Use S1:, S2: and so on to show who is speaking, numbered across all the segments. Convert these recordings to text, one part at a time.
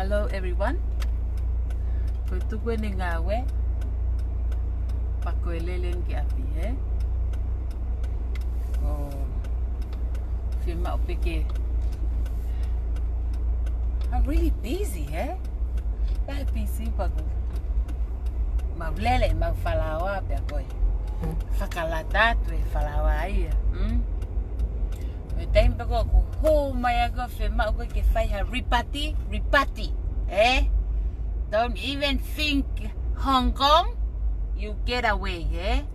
S1: Hello everyone. Ko tuku ni ngawe. Pakalele ki api Oh. Firma opeke. I'm really busy Bah busy bagu. Maulele mau falawa pe koi. Fakalata tu falawa ai. Tem pego ku ho mai go firma ko ke fai ha ripati. Don't even think Hong Kong you get away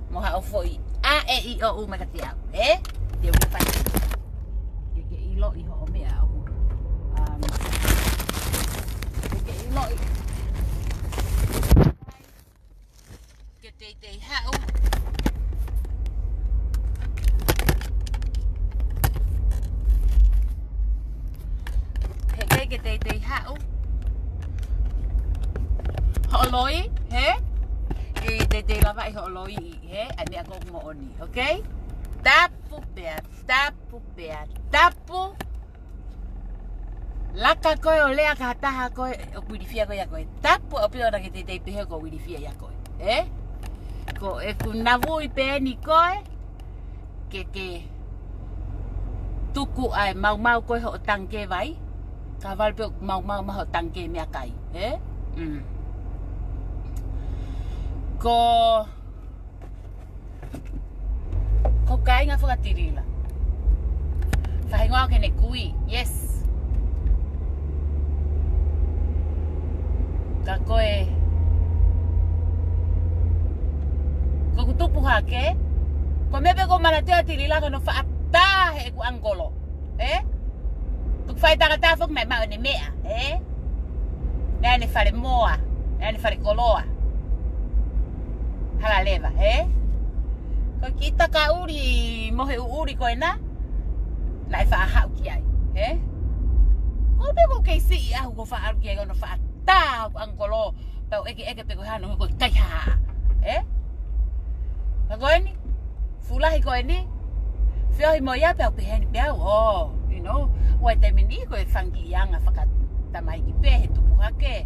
S1: mo ha foi a e I o u makatia de ripati ke ILO'I ho me a ke ILO'I ke te ha ke te hau HO'LOI te lava I HO'LOI ani ako mo oni okay tapu laka koe o lea ka taha koe o kuirifia koe ya koe tapu o pio na ke te pehe ko kuirifia ya koe ko e kunavu I peni koe ke tuku ai mau koe ho tangke vai Kaval pe mau maho tangke mea kai Ko kai nga Tilila Fahingoa kene kui yes Ka koe Ko kutupu hake Ko mepe ko manatea Tilila kono faata he ku angolo Tuk fai taka fok mai mau ni mea Nea ni fare moa Nea ni fare koloa Hala leva Ko kita ka uri mohe uri koe na Nai wha ahau ki ai Ko peko kei si ahu ko wha aru ki ai Kono wha ata angkolo Pau eke peko hano ko kai haa Ka koe ni Fulahi koe ni Whiohi mo ia pau peheni pau You know Wai te mini koe whangi ianga whakatamai ki pehe tupu hake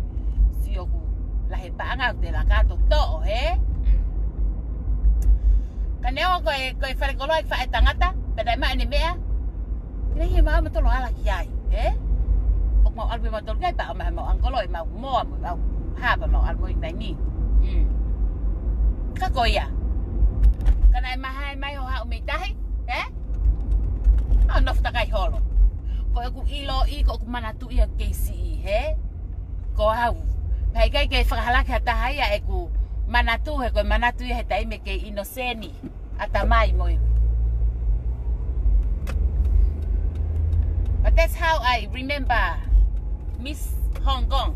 S1: Sioku lahe paanga o te lakato to'o Ka neo koe wharekoloa I whae tangata Pena maa ni mea Ina hi maa matolo ala ki ai Ok mau alwe matolo kai pa o maha mau angkoloi Mau moa mau haba mau alwe nai ni Ka koe ia Ka nai maha mai ho hao mei tahi Nof takai holo Ko aku ILO'I ko aku manatu ia KCI Ko hau Pai kai ke whakahalaki hata haia eku manatu he ko manatu ia he taime ke inoseni Atamai moi But that's how I remember Miss Hong Kong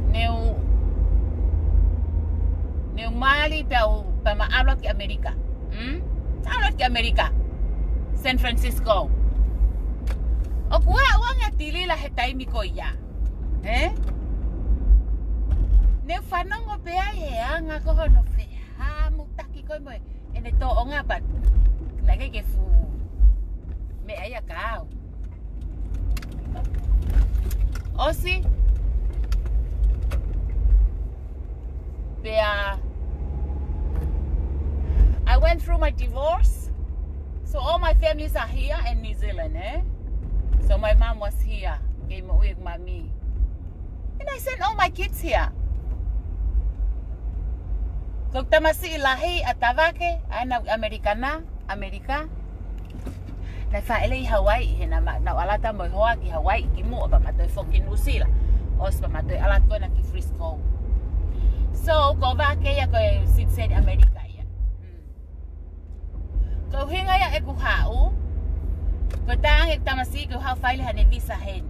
S1: Neu mali pa maalot ki Amerika Maalot ki Amerika San Francisco. O kua wanga Tilila he taimi ko ia. Ne whanongo pea he anga ko hono whea mutaki koe moe. E ne tō onga pat. Nage ke fu. Me aia kao. Osi. Pea. I went through my divorce. So all my families are here in New Zealand, So my mom was here, came with mommy. And I sent all my kids here. Kung tamasi LAHI at Tavake, ana Amerika. Na FAKALELEI Hawaii, na alata mo hoa ki Hawaii, ki mo pa matoy fokin usila. Os pa matoy alat ko na ki Frisco. So, ko vake ya ko sitsen Amerika. Ko hinga ya e ku hau. Ko tang ek tamasi ko hau faile hane visa hen.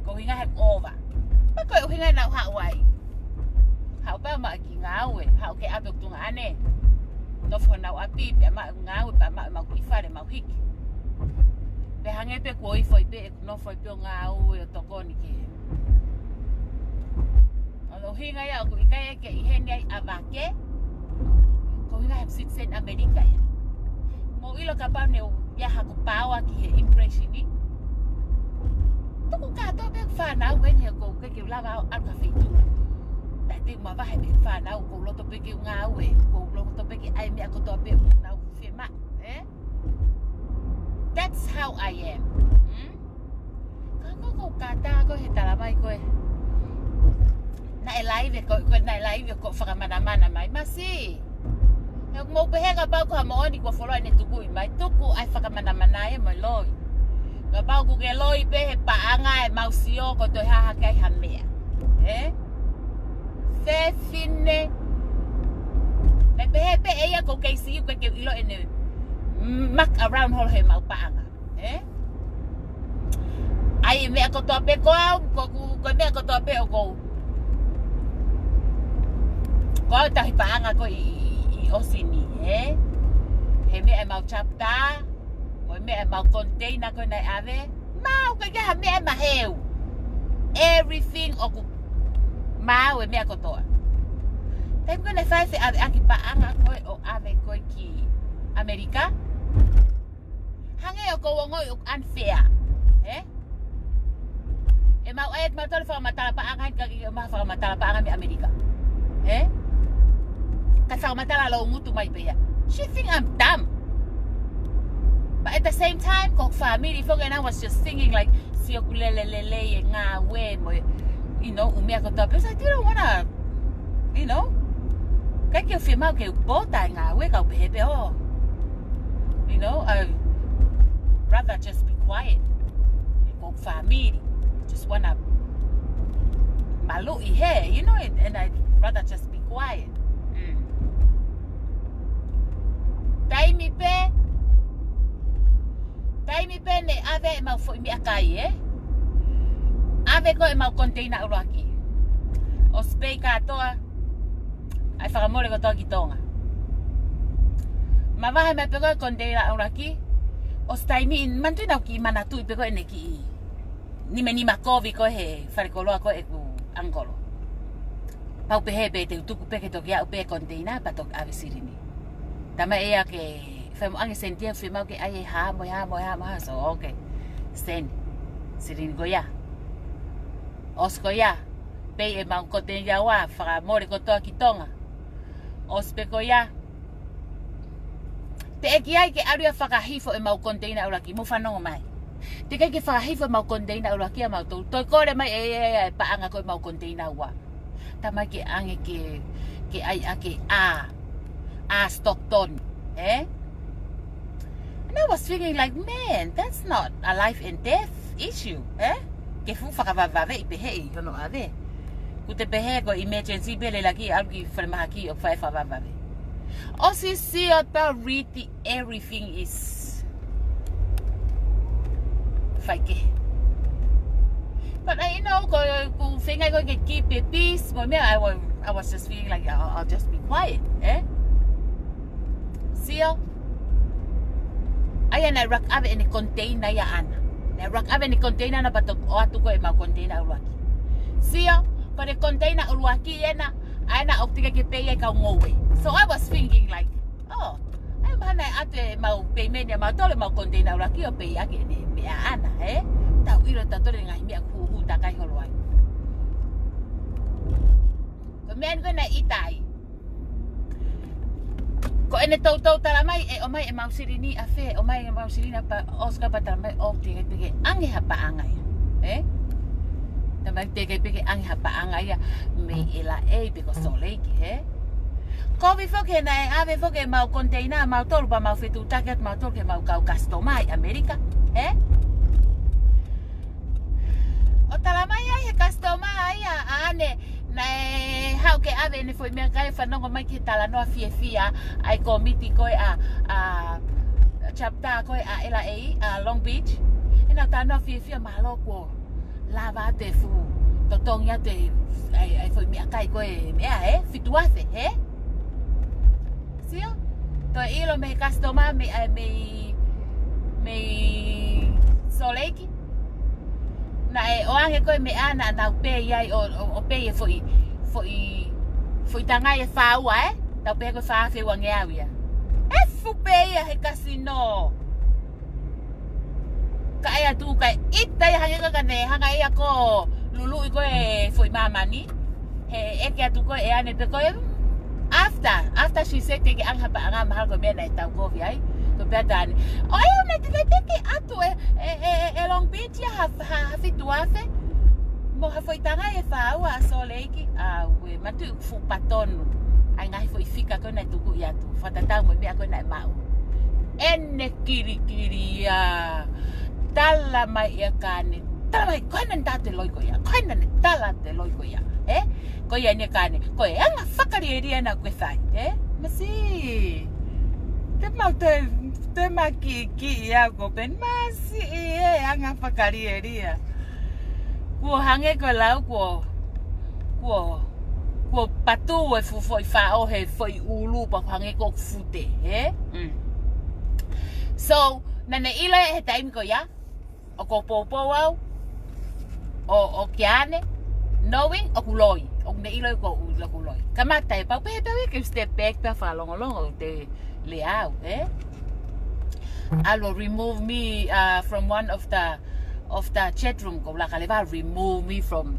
S1: Ko hinga hek over. Pa ko hinga na Hawaii. Hau pa ma ki ngawe, hau ke abok tunga ane. No fo na api pe ma ngawe pa ma ku ifare ma hiki. Pe hange pe ko ifoi pe no foi pe ngawe to koni ke. Alo hinga ya ku ikai ke ihen ya avake. Ko hinga hep sitsen Amerika ya. Mo ilo kapau ne ya haku pawa ki he impression ni tuku kato be whanau wen he ko ke lava al ka fitu ta te ma va he be whanau ko loto pe ke ngā ue ko loto pe ke ai me ko to pe nau fema that's how I am ko kata ko he tala mai ko na live ko na live ko whakamana mai masi Nau mo pehenga pau ko hamaoni ko foloi ne tuku mai tuku ai whakamana e mo loi. Ka pau ku ke loi pe he paanga e mausio ko toi haha kai hamea. Fefine. Me pehe pe eia ko keisi ko ke ilo ene mak around hol he mau paanga. Ai me ko to pe ko me ko to pe o ko. Ko ta hi paanga ko Osini, he me e mau chapta, mo me e mau container ko nai ave, mau ka ha me e maheu. Everything oku mau e me ko toa. Tem ko na fai se aki paanga ko o ave ko ki Amerika. Hange o ko ngoi o unfair, E mau ayat mau tole fa matala paanga ka ki ma fa matala paanga me Amerika. She think I'm dumb. But at the same time, family, and I was just singing like Siola'A nga we mo, you know, because I didn't wanna, you know, kaya film out kaya bota nga we kau behebe oh, you know, I rather just be quiet. Family, just wanna malu'i here, you know, and I'd rather just be quiet. Taimi pe ne ave mau fo mi akai ave ko mau container uraki o spei katoa ai whakamore ko toa ki tonga ma wahe mai peko container uraki o staimi mantu nau ki manatu i peko ene ki ni makovi ko he wharekoloa ko e ku angolo pau pehe pe te utuku peke toki au pe container patok ave sirini tama ea ke femo ange sentia femo ke ai ha mo so okay sen sirin goya oskoya pe e mau koten ya wa fra more ko to kitonga ospe koya te ki ai ke aria fakahifo e mau container ora ki mo fanongo mai te ke fakahifo mau container ora ki mau to kore mai e pa anga ko mau container wa tama ke ange ke ai ake Stockton, And I was thinking like, man, that's not a life and death issue, Que fu whakawawave I pehe I hono ave. Kute pehe ko emergency bele lagi algi whalemahaki o whai whawawave. Osi si o tau riti everything is whaike. But you know, ko whengai ko ke keep it peace, I was just feeling like I'll just be quiet, Sio, ayan na rock ave ini container ya ana. Na rock ave ini container na batok o atu ko mau container uruaki. Sio, kore container uruaki yana ana optika ke pay ka ngowe. So I was thinking like, oh, ay mana ate mau payment ya mau tole mau container uruaki o pay ake ni me ana, Tau iro tatore ngai me aku takai holwai. Kemen ko na itai. Ko ene tau talamai o mai e mau sirini a fe o mai e mau sirini pa oska pa talamai o te ke ange hapa angai tamai te ke ange hapa angai me ela pe ko soleiki ko vi fo ke na ave fo ke mau container mau tolu pa mau fitu taket mau tolu ke mau kau customai Amerika o talamai ai he customai ane na hau ke ave ne foi me kai whanongo mai ki tala noa fia ai komiti koe a chapter koe a LAHI a Long Beach ina ta noa fia maloko lava te fu totongia te ai foi me kai koe mea fituafe sio to ilo me customer me soleiki na o ange ko me ana na pe ai o pe foi tanga e faua ta pe ko fa fe wange awia fu pe he casino Kai atu kai ita ya hanga ka ne hanga ia ko lulu ko e foi mama ni. He eke atu ko e ane pe ko after she said ke ang haba anga mahal ko me na tau ko vi ai. To pedani. Oi una te ke atu e Long Beach ya ha fituafe. Mo ha foi tanga e fa wa soleiki. We matu fu patonu. Ai ngai foi fika ko na tuku ia tu. Fatata mo me ko na mau. Ene kiri ya. Tala mai ia kane. Tala mai koina ntate loiko ia. Koina ne tala te loiko ia. Ko ia ne kane. Ko e anga whakariria na koe whai. Masi. Te maki ia ko pen. Masi anga whakarieria. Kua hange ko lau kua patu e foi whao he foi ulu pa hange ko fute. So, nana ila he taimi ko ia. O ko popo au. O kiane. Knowing o kuloi. O ne ilo ko kuloi. Kamata e pau pe ke step back pa fa longo te leau, I will remove me from one of the chat room ko la kaleva remove me from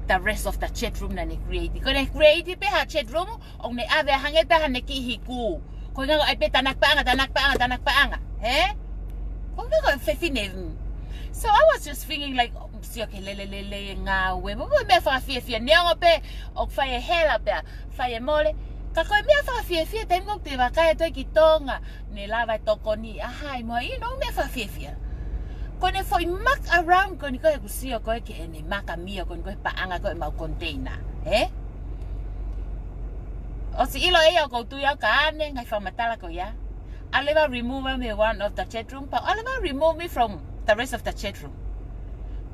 S1: the rest of the chat room na ne create. Ko ne create pe ha chat room o ne ave hange pe ha ne ki hiku. Ko nga ai pe tanak pa anga. Ko nga Fefine. So I was just thinking like, si okay, lele nga we mo me fa fie ne ngo pe o fa e hela pe fa e mole ka ko me fa fie tengo te va ka to ki tonga ne lava to koni ai mo no me fa fie ko ne foi mak around ko ni ko ku si ko ke ne maka mia ko pa anga ko ma container o si ILO'I ko tu ya ka ne ngai fa matala ko ya aleva remove me one of the chat room pa aleva remove me from the rest of the chat room.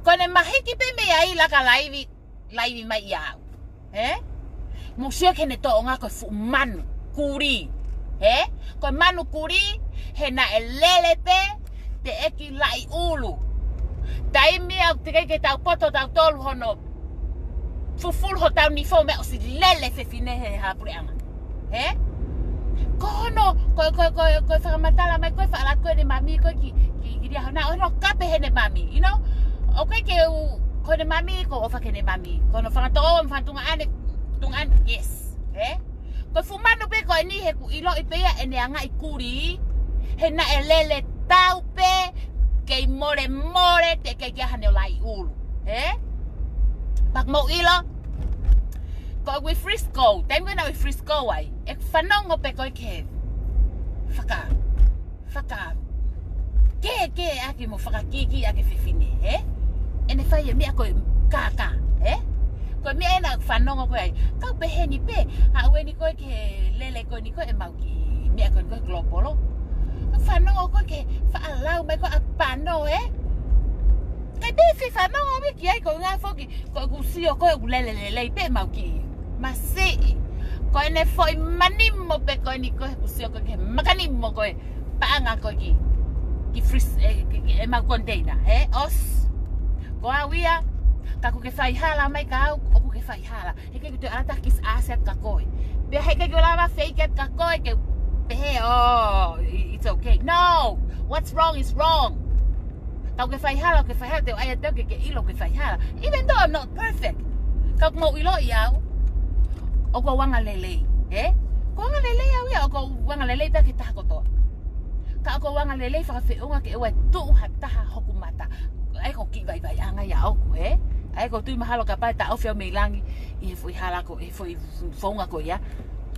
S1: Kone mahiki pe me ai la ka live mai ia. Musio ke ne to nga ko fu manu kuri. Ko manu kuri he na elele pe te eki lai ulu. Dai me au te ke tau poto tau tolu hono. Full ho tau ni fo me o si lele Fefine he ha pureanga. Ko hono ko fa matala mai ko fa la ko ne mami ko ki dia na ono kape he ne mami, you know? Okay ke ko ne mami ko fa ke ne mami. Ko no fa to o fa tunga ane yes. Ko fumano pe ko ni he ku ILO'I pe ya ene anga ikuri. He na elele tau pe ke more te ke ya hane lai ulu. Pak mo ilo ko we Frisco, time when I Frisco ai. Ek fanongo pe ko ke. Faka. Ke aki mo fakakiki aki Fefine, ene fa ye mi ako kaka, ko mi ena fanongo ko ai. Ka pe heni pe, a weni ko ke lele ko ni ko e mauki mi ako ko globalo. Fanongo ko ke fa alau mai ko apano, Ka pe fi fanongo mi ki ai ko nga foki ko kusio ko lele pe mauki. Masi ko ene foi manimo pe ko ni ko kusio ko ke makanimo ko pa anga ko ki fris e ma container os ko awia ka ku ke fai hala mai ka o ku ke fai hala e ke tu ata kis aset ka koi be he ke lava fake ka koi ke be it's okay no what's wrong is wrong ka ku ke fai hala te ai te ke ilo ke fai hala even though I'm not perfect ka mo ILO'I au o ko wanga lele ko wanga lele au ko wanga lele ta ke ta ko to ka ko wanga lele fa fe unga ke wa tu hata hoku mata ai ko ki vai anga ya o ai ko tu mahalo ka pa ta o fe me langi e foi hala ko e foi fonga ko ya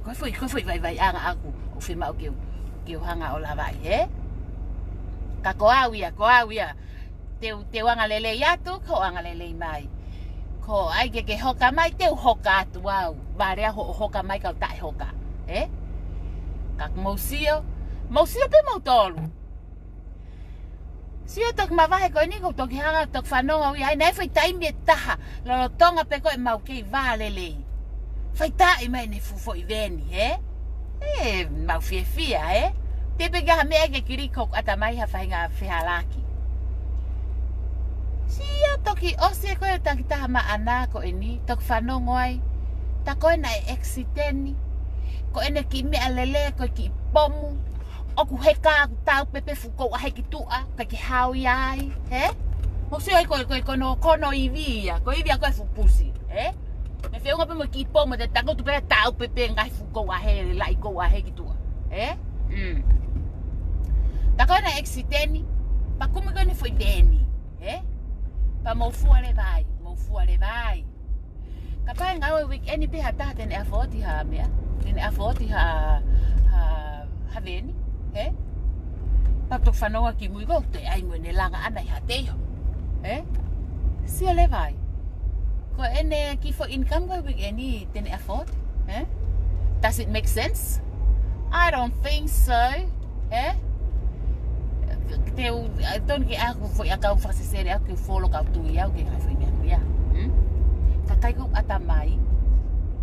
S1: ko foi vai anga aku o fe ma o ke hanga o la vai ka ko awia te wanga lele ya tu ko wanga lele mai ko ai ke hoka mai te hoka tu au bare hoka mai ka ta hoka ka Mausio pe mautolu. Sio tok mawahe ko ni ko tok hanga tok fanonga wi ai nei foi taimi taha. Lo tonga pe ko e mau ke valele. Foi ta e mai ne fu foi veni, mau fia, Te pe ga me ke kiriko ata mai ha fainga fehalaki. Sio toki osie ko ta kita ma ana ko eni tok fanonga ai. Ta ko na exiteni. Ko ene ki me alele ko ki pomu. Oku heka tau pepe fuko a heki tua ka ki hau iai, he? Mo se ai kono ivia, ko ivia ko fupusi, he? Me fe unga pe mo ki po mo te tango tu pe tau pepe ngai fuko a he la I ko a heki tua, he? Ta ko na exiteni, pa kuma ko ni foi deni, he? Pa mo fua le vai. Kapag nga weekend pe hata ten afoti ha mea, ten afoti ha veni. Eh? Patok whanonga ki mui go te ai ngone langa ana I hateio. Eh? Siola'A. Ko ene ki for income go wig any ten afford? Eh? Does it make sense? I don't think so. Eh? Teu don't ki aku foi akau FAKASESELE aku follow kau tu ia ke ka foi ya. Kakai ko atamai.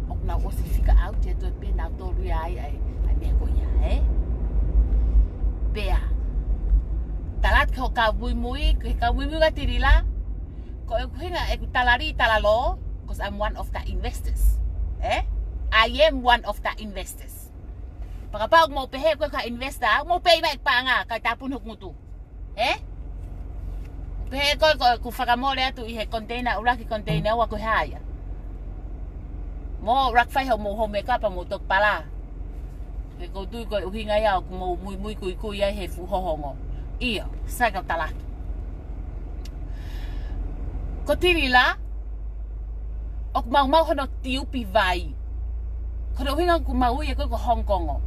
S1: Ok na osi fika out te to pe na to ri ai me ko ya, eh? Bea. Talat ko ka mui ka Tilila. Ko hinga e talalo because I'm one of the investors. Eh? I am one of the investors. Pagapag mo pehe ko ka investor, mo pay ma ikpanga ka tapun hok mutu. Eh? Pehe ko fakamole atu I container uraki container wa ko haya. Mo rakfai ho mo home ka pa mo tok pala. Ko tu ko uhinga ya mo mui kui ai he fu hohongo. Iyo, saga talaki. Ko Tilila ok mau hono tiupi vai. Ko uhinga ku mau ye ko Hong Kong.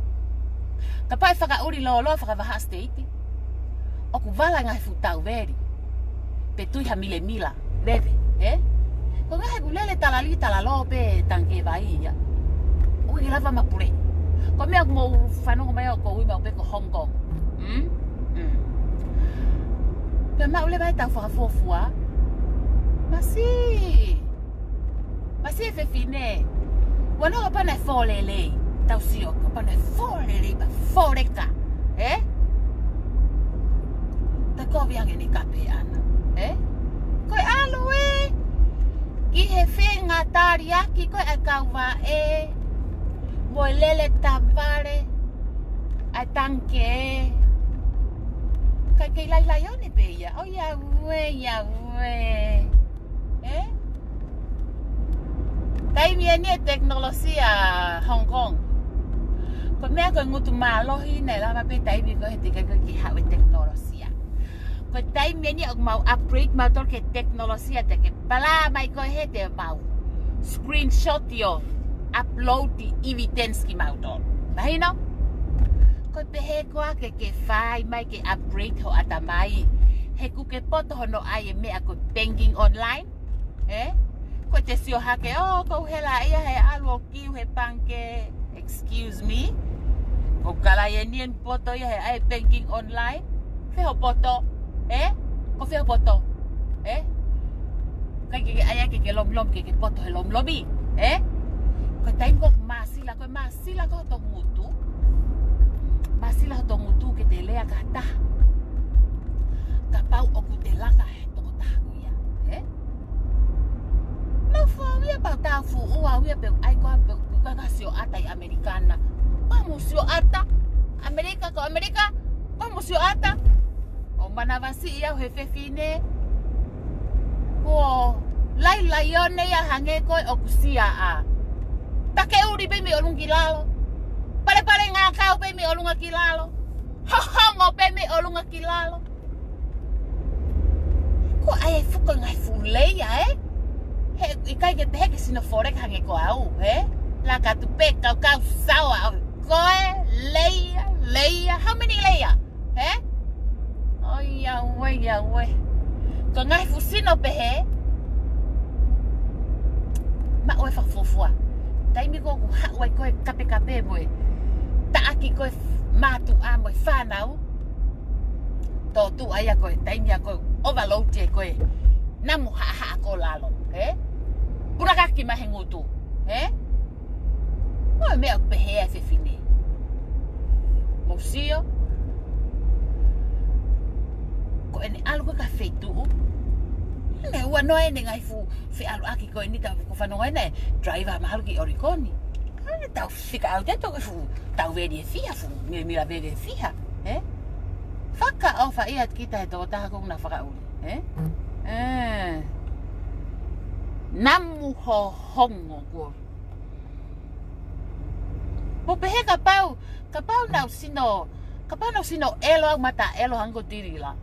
S1: Kapai whakauri lo whakavaha state. Ok vala ngai fu tau veri. Petui ha mila bebe, eh? Ko ngai kulele talalo pe tanke vai ya. Ui lava mapure. Ko mea mo whanonga mai ko ui mau pe ko Hong Kong. Pe mau le vai tau whakafofua. Masi Fefine. Wano ka pana FOLOFOLA. Tau sio ka pana FOLOFOLA pa foreka. Eh? Ta ko viang ni kape ana. Eh? Ko ILO'I. Ki he whenga tariaki ko e kauwa e. Lele tavale a tanke kai lai one pe ya o ya we eh tai mi ni teknologia Hong Kong ko me ko ngutu malo hi ne la pe tai mi ko he ki ha teknologia ko tai mi ni mau upgrade mau tor ke teknologia te ke pala mai ko he te mau screenshot yo upload the evidence ki mautol. Mahino? Ko pehe koa ke fai mai ke upgrade ho atamai. He ku ke poto hono ai me ako banking online. Eh? Ko te sio hake ko hela ia he alo ki he panke. Excuse me. Ko kala ye nien poto ia he ai banking online. Feho poto. Eh? Ko feho poto. Eh? Kai ke aya ke lom ke poto he lom lobi. Eh? Ko taingo masila ko to mutu. Masila to mutu ke te lea kata. Kapau oku te laka he toko taku ia. Eh? Mau whawia pau TAUFUA wia pe ai koa pe kaka Siola'A I Amerikana. Pamu Siola'A Amerika ko Amerika. Pamu Siola'A. O manavasi ia he Fefine. Ko lai one ia hange koe oku SIA'a. Take uri pe mi olung kilalo. Pare nga kau pe mi olunga kilalo. Hongo pe mi olunga kilalo. Ko ai fuko ngai FULE'I eh? He IKAI ke te heke sino forek hange ko au, eh? La ka tu pe kau sawa. Koe leia. How many leia? Eh? Oh ya we. Ko ngai fusino pe he. Ma oe fakafofua. Taimi ko hawai koe kape boy. Taaki koe matu a moe whanau. Tō tu aia koe, taimi a koe overload te koe. Namu ha ko lalo, eh? Purakaki mahe ngutu, eh? Moe mea pehe a Fefine. Mosio. Ko ene algo ka feitu. Ne ua noe ne ngai fu fe alu aki ko ni tau ko whanonga ne driver mahal ki orikoni. Tau fika au te toke fu tau veri e fia fu mira veri e fia. Whakaofa ia kita he tō taha kong na whakauri. Namu ho hongo ko. Po pehe ka pau nau sino elo au mata elo hango Tilila.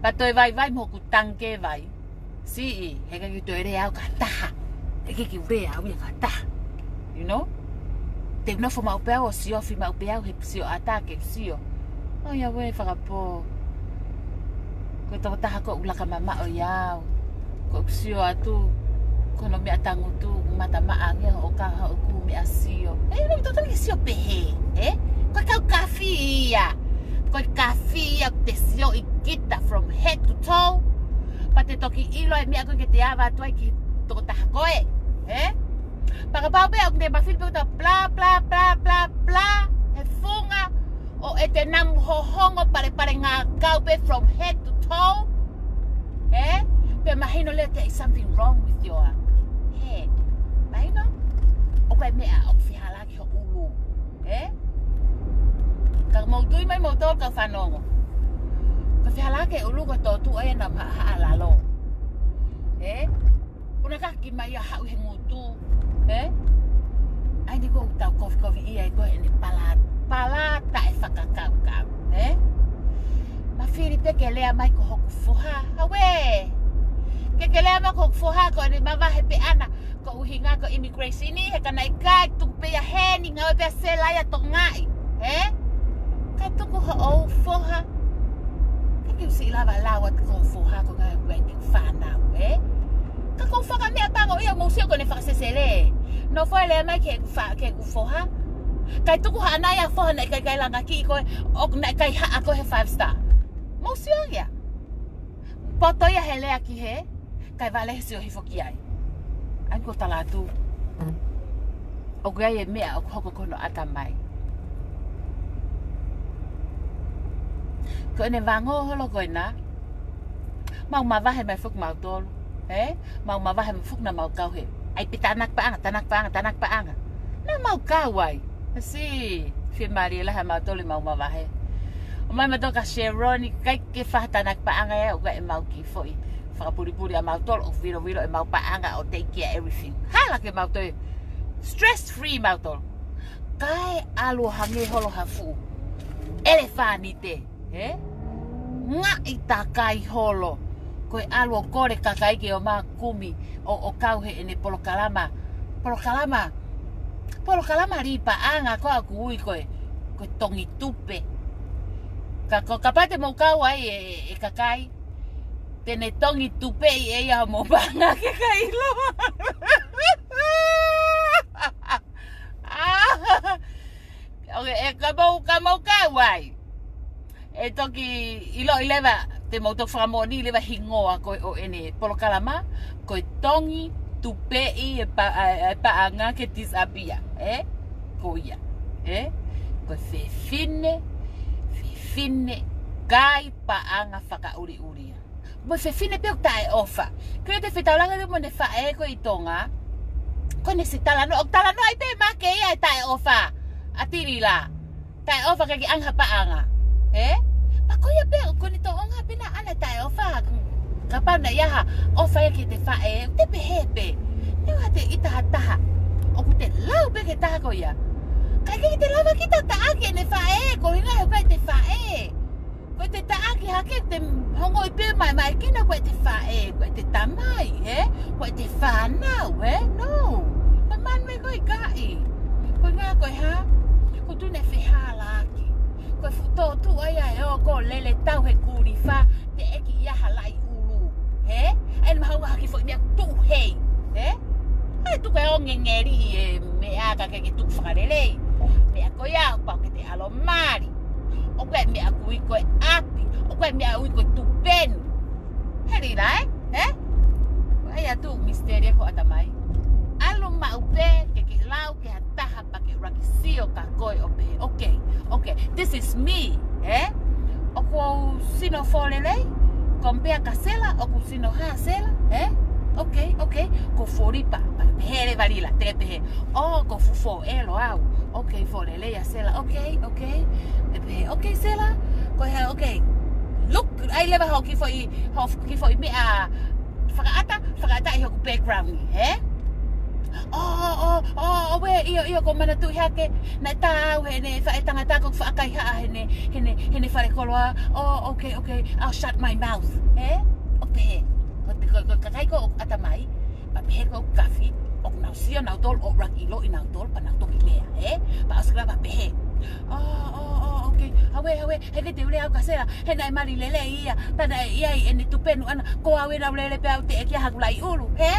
S1: Patoi vai mo ku tangke vai. Si heka ki to ere au ka taha. Heka ki ure au ia ka taha. You know? Te no fo mau peo si ofi mau peo he sio atake sio. Oh ya we whakapo. Ko tō taha ko ulaka mama o iau. Ko sio atu. Kono mea tangu tu mata maange o kaha o ku mea sio. No tō tangi sio pehe. Ko kau kafi ia. Ko kafi ia te sio I kita from head to toe. Pa te toki ILO'I mea koe ke te awa atuai ki tō taha koe. Pakapau pe au te mawhiri pe uta bla bla bla bla bla. He funga. O e te namu hohongo pare ngā kaupe from head to toe. Pe mahino leo there is something wrong with your head. Mahino? O kai mea o whihalaki ho ulu. Ka mautui mai mautol ka whanongo. Ka whihalaki ulu ka tōtu e na maha alalo. Una kaki mai a hau he ngutu. Ai ni ko tau kofi ia I koe ene palata e whakakau. Mawhiri pe ke lea mai ko hoku fuha. Hawe! Ke lea mai ko hoku fuha ko ene mawahe pe ana. Ko uhinga ko immigration ni. He ka na ikai tuku pe ya heni ngawe pe a Sela to ngai. Kai tuku ho o fuha. Ka kiu si lava lawat ko fuha ko ngai waiting whanau. Ka kong whaka mea pango ia mausio ko ne FAKASESELE. No foi lea mai ke ku fuha. Kai tuku ha anai a whoha na kai langa ki koe o na kai ha ako he 5 star. Mausio ia. Poto ia he lea ki he. Kai wale he sio hifoki ai. Ai ko talatu. O gai e mea o hoko kono ata mai. Ko ene wango holo koe na. Mau mawahe mai fuk mau tolu. Mau mawahe mai fuk na mau kau he. Ai pi tanak paanga. Na mau kau ai. Si, fi Maria lah mau tolu mau mawahe. O mai mato ka Sheroni kai ke whatanak paanga e o kai mau ki foi. Whakapuri a mau tolu o viro e mau paanga o take care everything. Hala ke mau tolu. Stress free mau tolu. Kai alu hange holo hafu. Elefani te. Nga ita kai holo. Koe alu o kore kakai ke o maa kumi o kauhe ene polokalama. Polokalama ripa anga ko aku ui koe tongi tupe. Kapate mo kau ai e kakai. Tene tongi tupe I ea mo banga ke kailo. Okay, kamau kau ai. E toki ILO'I lewa te mautok whakamoni lewa hingoa koe o ene polokalama koe tongi tupei e paanga ke tisapia. Ko ia. Koe Fefine kai paanga whakauri-uria. Mo Fefine pe o tae ofa. Kaya te whetaulanga te mo ne whae ko I tonga. Ko ne si talano. O talano ai pe make ia tae ofa. A Tilila. Tae ofa kaki anga paanga. Pako ia pe ko ni toonga pina ana tae ofa. Kapau na iaha ofa ia ki te whae. Te pehepe. Nua te itaha. O ku te lau pe ke taha ko ia. Kai ki te lava kita taaki ne whae. Ko hinga he koe te whae. Koe te taaki hake te hongo I pe mai kina koe te whae. Koe te tamai, Koe te whanau, No. Maman me koe kai. Koe ngā koe ha. Ko tu ne whiha laki. Koe futo tu ai o ko lele tau he kuri wha. Te eki iaha lai ulu. En mahau haki fo I mea tu hei. Ai tu koe o ngengeri I mea ka keki tu whakalelei. Mea koe au pau ke te alo mari. O koe mea kui koe api. O koe mea ui koe tupenu. Heri la, Ai atu misteria ko atamai. Alo maupe ke lau ke hataha pa ke rakisio ka koe ope. Okay. This is me, O ko sino FAKALELEI. Kompea ka Sela o ko sino ha Sela, Okay. Ko foripa. Here varila, te pehe. O ko fufo elo au. Okay, FAKALELEI Sela. Okay. Okay, Sela. Ko he okay. Look, I leva hoki for me fakata I hoku background ni, he? We iyo ko mana tu hake na tau he ne fa tangata ko fa kai ha he fa koloa. Okay. I'll shut my mouth. He? Okay. Ko kai ko atamai. Pa he ko kafi. Ok nau sia nau tol o rak ILO'I nau tol pa nau toki lea, he? Pa asgra pa pehe. Okay. Hawe, he te ule au kasera. He nai mari lele ia. Tana iai eni tupenu ana. Ko awe na lele pe au te ekia hakulai ulu, he?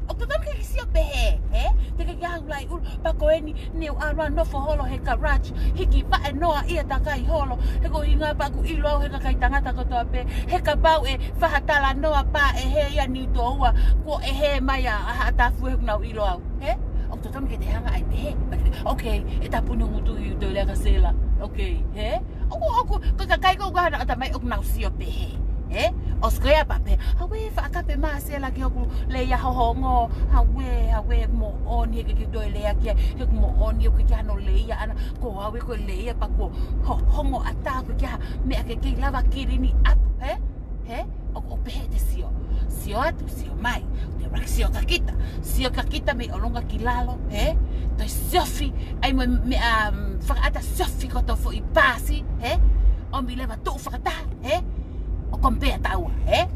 S1: Ok tutam ke kisio pehe, he? Te ke hakulai ulu. Pa ko eni niu arwa no fo holo he garage. Hiki pa e noa ia takai holo. He ko hinga pa ku ILO'I he kakai tangata kotoa pe. He ka pau e fahatala noa pa e he ia ni toa. Ko e he mai a hatafu he kunau ILO'I, he? Ok tutam ke te hanga ai pehe. Okay, e tapunu ngutu hiu te lea ka Sela. Okay, he? Oku, kakai ko gana atamai ok nau sio pehe. He? Oskrea pape. Hawe whaakape maa Sela ki hoku leia hohongo. Hawe mo oni he ki doi lea kia. He mo oni o ki hano leia ana. Ko hawe ko leia pa ko hohongo ata ko kia mea ke lava kirini ap. He? He? O pehe te sio. Sio atu, sio mai. Te rak sio kakita. Sio kakita me olonga ki lalo. He? Toi siofi. Ai me whakaata siofi koto fo I pasi. He? O mi lewa tuu whakata. He? O kompea taua. He?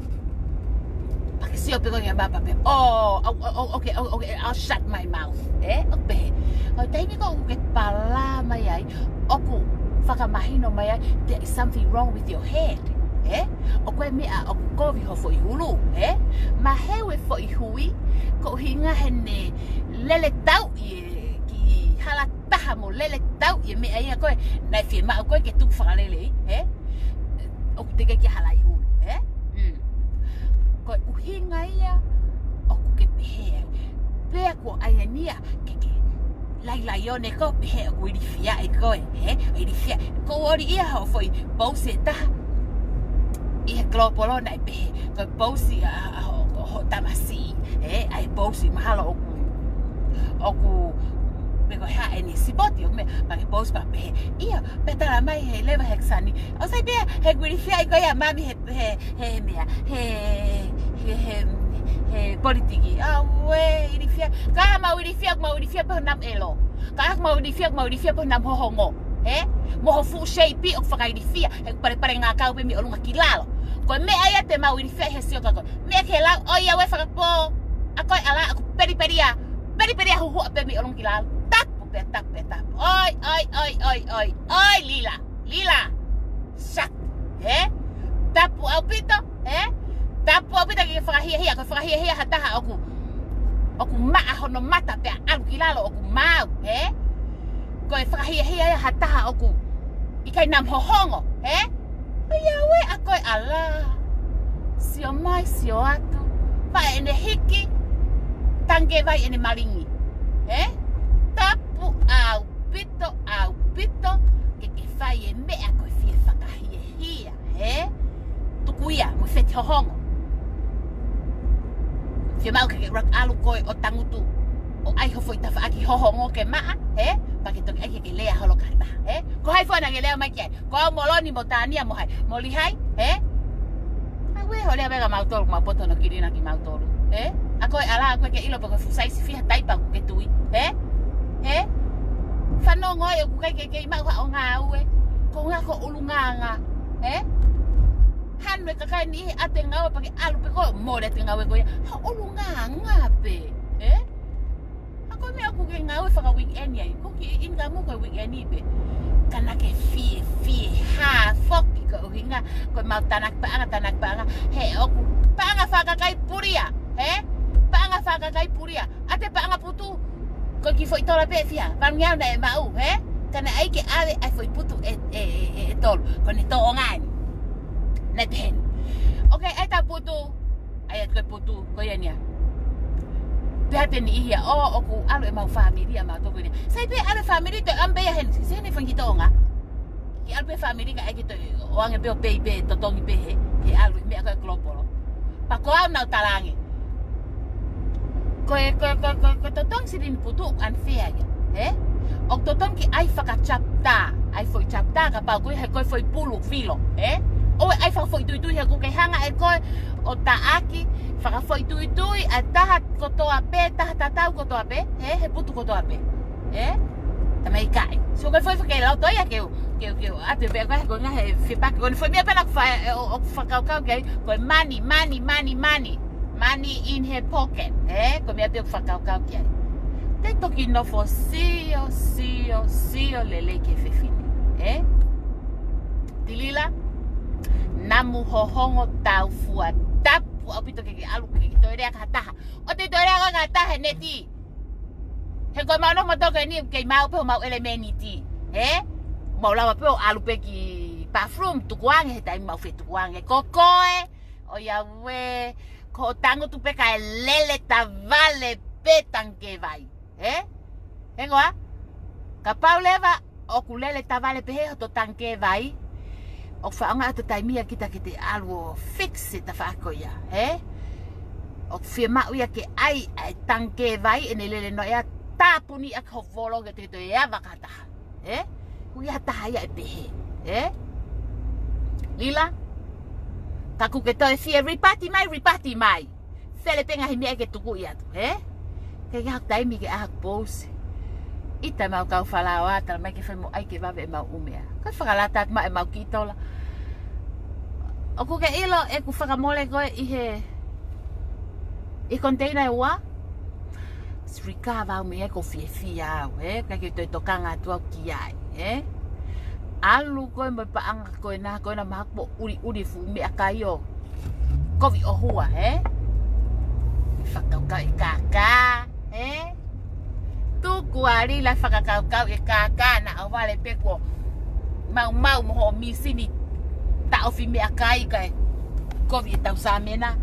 S1: Pake sio peko kia mapa pe. Okay. I'll shut my mouth. He? O pehe. O taimi ko ke pala mai ai. Oku whakamahino mai ai. There is something wrong with your head. He? O koe mea o kovi ho fo I hulu, he? Ma hewe fo I hui, ko hinga hene lele tau I ki hala taha mo lele tau I mea ia koe nai whima o koe ke tuk FAKALELEI, he? O kuteke ki hala I hulu, he? Koe uhinga ia o kuke pehe, pea ko aiania ke lai one ko pehe o kuirifia I koe, he? Irifia, ko ori ia ho fo I pause taha, I he klopolo na I pehe. Ko pausi ho tamasi. Ai pausi mahalo oku peko ha eni sipoti o me ma ke pausi pa pehe. Ia petala mai he leva hexani. O sai pe he gwirifia I ko ia mami he mea. He politiki. Awe irifia. Ka mau irifia pa nam elo. Ka mau irifia pa nam hohongo. Moho fu shape o whakairifia. He pare ngā kau pe mi olunga ki lalo. Ko me aia te mau irifia he sio kako. Me ke lau oia we whakapo. Akoi ala aku periperia huhu ape mi olunga ki lalo. Tapu. Oi Lila. Shak. Tapu au pito. Tapu au pito ki whakahia. Ko whakahia hataha oku maa hono mata pe alu ki lalo oku mau. Ko e whakahia hataha oku IKAI nam hohongo, Oia we a koe ala. Sio mai, sio atu. Vai ene hiki. Tange vai ene maringi. Tapu au pito. Ke whai e mea koe fie whakahia. Tukuia, mo wheti hohongo. Fie mau ke rak alu koe o tangutu. O ai ho foi tafa aki hohongo ke maa, Pake toki ake ke lea holo kata, Ko hai fona ke lea mai kia. Ko au moloni mo tania mo hai. Mo lihai, Awe ho lea mega mautolu ma poto no kirina ki mautolu, A koe ala koe ke ilo pako fusai si fiha taipa ku ke tui, Whano ngoi o ku kai ke imau ha o ngā ue. Ko ngā ko ulunganga, Hanwe kakai ni ate ngawe pake alu pe ko mo le te ngawe koe. Ha ulunganga pe, Ko me aku ke ngau whaka weekend ai. Ko ki inga mo ko weekend ibe. Kana ke fie ha foki ko hinga ko mau tanak paanga he oku paanga whakakai puria, Paanga whakakai puria. Ate paanga putu. Ko ki foi tola pe fia. Pangiau na e mau, Kana ai ke ave ai foi putu e tol. Ko ni to ongan. Net hen. Okay, ai ta putu. Ai ko putu ko yania. Pehate ni ia oku alu e mau familia ma toko ni. Sai pe alu family to ambe ya hen. Se ne fangi tonga. Ki alu pe family ka ai to wange pe pe to tongi pe he alu me ka klopolo. Pa ko au na talangi. Ko to tong sidin putu an fea ya. Og toton ki ai fakachapta. Ai foi chapta ka pa ko he ko foi pulu filo, O ai fa foi tui he ko ke hanga e ko o taaki fa foi tui ataha kotoa pe tatau kotoa pe, he putu kotoa pe. Tamai kai. So ko foi ke la toia ke ate be ko nga he feedback ko foi me pela o fakakau ke ko money in her pocket, ko me ate fakakau ke. Te toki no fo sio lele ke Fefine, Tilila namu hohongo TAUFUA tapu apito ke alu ke torea ka taha o te torea ka taha neti he ko mau no mo to ke ni ke mau pe mau elemeniti mau lawa pe alu pe ki bathroom tu kuang he tai mau fe tu kuang e kokoe o ya we ko tango tu pe ka lele tavale petan ke vai Hengoa kapau leva o kulele tavale pe he to tanke vai o whaanga ata taimia kita te alu fix ta whaakoia, o whia mau ia ke ai tanke vai ene lele no ia tāpuni a kovolo ke te ia wakataha, hui hataha ia e pehe, Lila, kaku ke toi fia ripati mai, whele penga he mea ke tuku ia tu, ke hak taimi ke ahak pose, ita mau kau whalawā tala mai ke whai mo ai ke wawe e mau umea. Kai whakalatat ma e mau kitola. O ku ke ilo e ku whakamole koe i container e ua. Srika wau me e ko fie au, kai ke toi tokanga tu au ki ai, Alu koe mo paanga koe na mahakpo uri fu me a kai o. Kovi o hua, Whakauka i kaka, Tu kuari la fakakau e kaka na awale peko mau mo misini ta ofi me akai kai kovi tau samena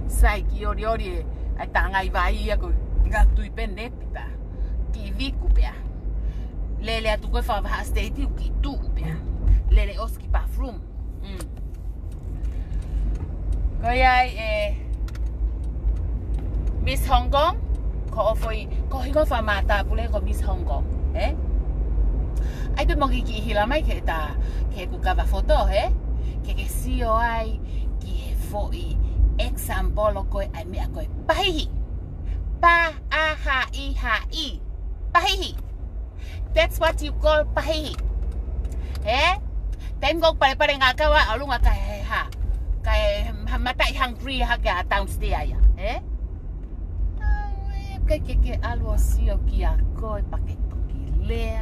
S1: sai ki ori ai tanga i vai ia ko nga tu i pende pita ki viku pea lele atu ko fa va state ki tu pea lele oski bathroom Kaya Miss Hong Kong ko hingo fa mata pule ko Miss Hong Kong, Ai pe mo ki hila mai ke ku kava foto, Ke Siola'I ki he foi example ko ai me ko pahihi. Pahihi. That's what you call pahihi. Tengo pare nga kawa alunga ka ha. Kai matai hungry ha ga downstairs ya, que algo así o que acoy paqueto que lea,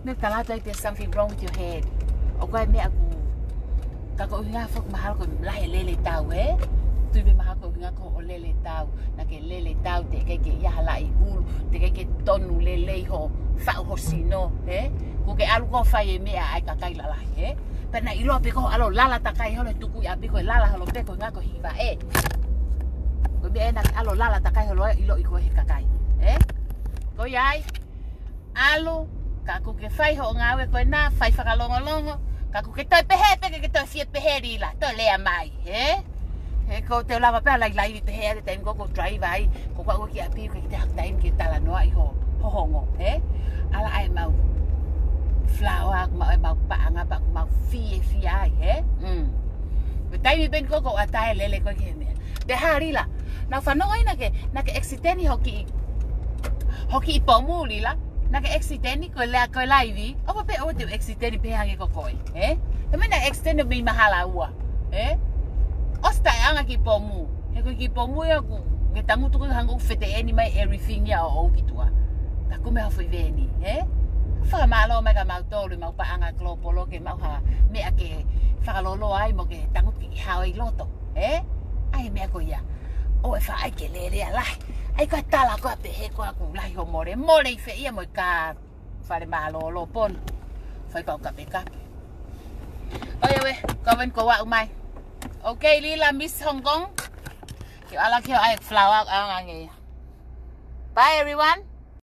S1: No talata there's something wrong with your head. O kaya me aku kako hinga fok mahal ko lahi lele tau, Tu be mahal ko hinga ko o lele tau, na ke lele tau te ke ya halai ulu, te ke tonu lele ho fa ho sino, Ku ke algo fai me ai kakai la lahi, Pena ilo pe ko alo lala takai ho le tuku ya pe ko lala ho pe ko nga ko hiva Ko be na alo lala takai ho ILO'I ko he kakai, Ko yai alu kaku ke fai ho ngawe ko na fai whakalongolongo kaku ke toi pehe pe ke toi fiet pehe rila to lea mai, ko te lava pe lai pehe te tengo ko drive ai ko ko ki api ko te hak time ki tala no ai ho hongo, ala ai mau flower mau paanga pa mau fi ai, Betai ben ko atai lele ko ke me. De harila. Na fanoi na ke exiteni hoki pomuli la. Na ke exiteni ko live. Opa pe o te exiteni pe hange ko koi, Tama na extend mi mahala ua, Osta anga ki pomu. He ko ki pomu ya ku. Ke tangu tu ko hango fete any mai everything ya o kitua. Ta ko me ha foi veni, Fa malo me ka mau tolu mau paanga klopolo ke mau ha me ake whakalolo ai mo ke tangut ki hao i loto, Ai mea ko ia, o e wha ai ke lere a lahi, ai koe tala koe pehe koe aku lahi ho more i whi ia mo i ka whare malolo pon, whai pau kape. Oia we, kawen ko wa umai. Okay, Lila, Miss Hong Kong, ki ala ki ai flower ang ange. Bye everyone.